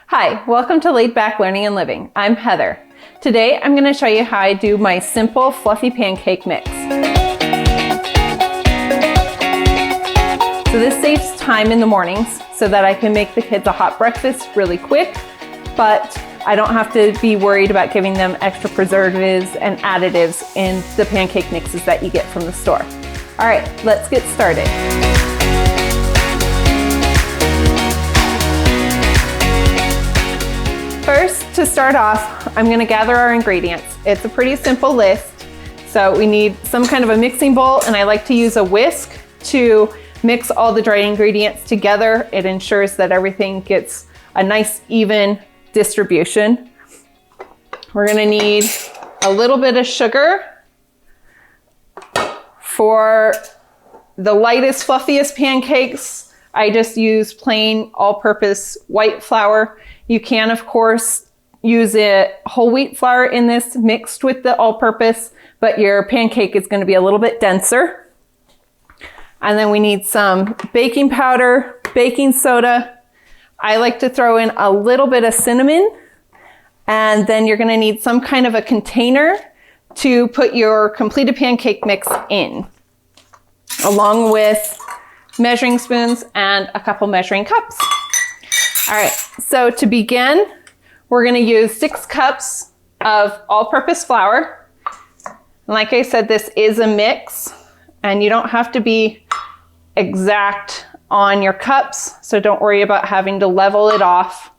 Hi, welcome to Laid Back Learning and Living. I'm Heather. Today I'm going to show you how I do my simple fluffy pancake mix. So this saves time in the mornings so that I can make the kids a hot breakfast really quick, but I don't have to be worried about giving them extra preservatives and additives in the pancake mixes that you get from the store. All right, let's get started. First, to start off, I'm going to gather our ingredients. It's a pretty simple list. So we need some kind of a mixing bowl, and I like to use a whisk to mix all the dried ingredients together. It ensures that everything gets a nice even distribution. We're going to need a little bit of sugar. For the lightest, fluffiest pancakes, I just use plain all-purpose white flour. You can, of course, use whole wheat flour in this mixed with the all-purpose, but your pancake is going to be a little bit denser. And then we need some baking powder, baking soda. I like to throw in a little bit of cinnamon, and then you're going to need some kind of a container to put your completed pancake mix in, along with measuring spoons and a couple measuring cups. All right, so to begin, we're going to use 6 cups of all-purpose flour. And like I said, this is a mix, and you don't have to be exact on your cups, so don't worry about having to level it off.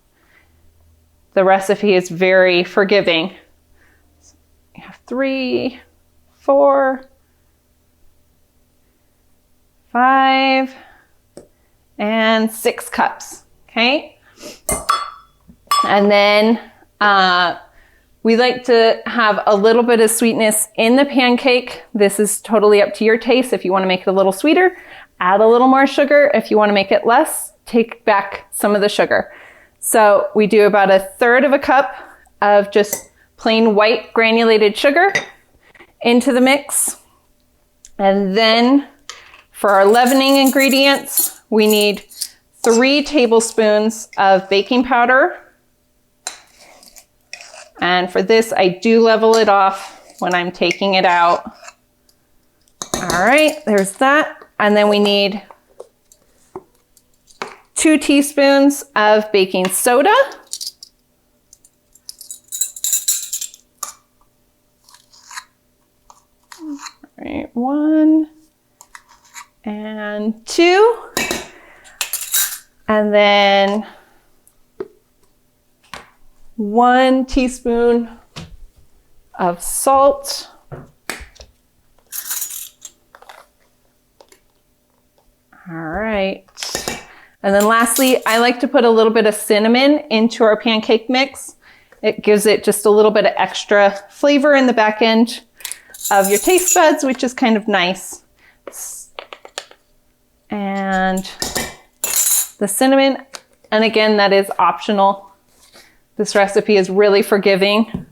The recipe is very forgiving. So you have 3, 4, 5, and 6 cups, okay? And then we like to have a little bit of sweetness in the pancake. This is totally up to your taste. If you want to make it a little sweeter, add a little more sugar. If you want to make it less, take back some of the sugar. So we do about 1/3 of a cup of just plain white granulated sugar into the mix. And then for our leavening ingredients, we need 3 tablespoons of baking powder. And for this, I do level it off when I'm taking it out. All right, there's that. And then we need 2 teaspoons of baking soda. All right, 1 and 2. And then 1 teaspoon of salt. All right. And then lastly, I like to put a little bit of cinnamon into our pancake mix. It gives it just a little bit of extra flavor in the back end of your taste buds, which is kind of nice. And the cinnamon, and again, that is optional. This recipe is really forgiving.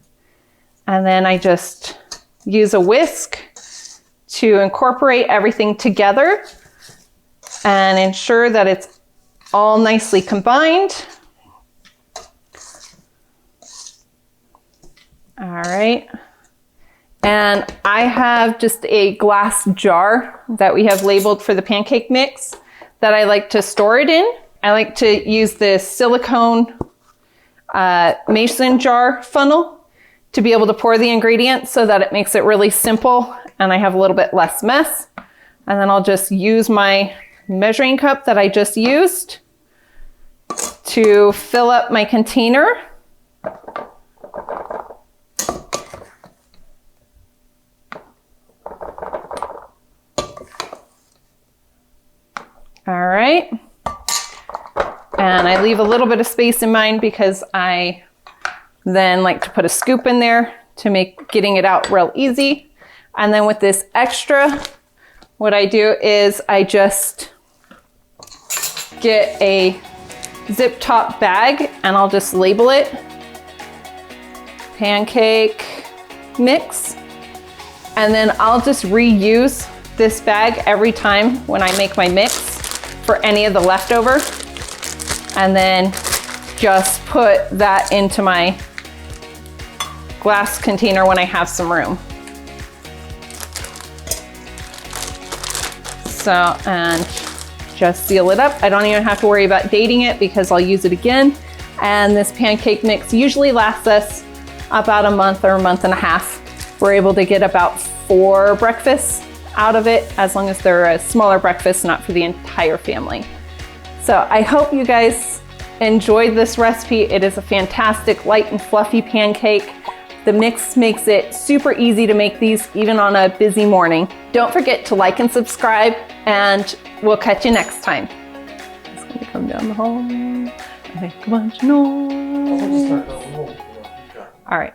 And then I just use a whisk to incorporate everything together and ensure that it's all nicely combined. All right. And I have just a glass jar that we have labeled for the pancake mix that I like to store it in. I like to use this silicone mason jar funnel to be able to pour the ingredients so that it makes it really simple and I have a little bit less mess. And then I'll just use my measuring cup that I just used to fill up my container. All right. And I leave a little bit of space in mine because I then like to put a scoop in there to make getting it out real easy. And then with this extra, what I do is I just get a zip top bag and I'll just label it pancake mix. And then I'll just reuse this bag every time when I make my mix for any of the leftover. And then just put that into my glass container when I have some room. So, and just seal it up. I don't even have to worry about dating it because I'll use it again. And this pancake mix usually lasts us about a month or a month and a half. We're able to get about 4 breakfasts out of it, as long as they're a smaller breakfast, not for the entire family. So I hope you guys enjoyed this recipe. It is a fantastic light and fluffy pancake. The mix makes it super easy to make these even on a busy morning. Don't forget to like and subscribe, and we'll catch you next time. It's gonna come down the hall and make a bunch of noise. All right.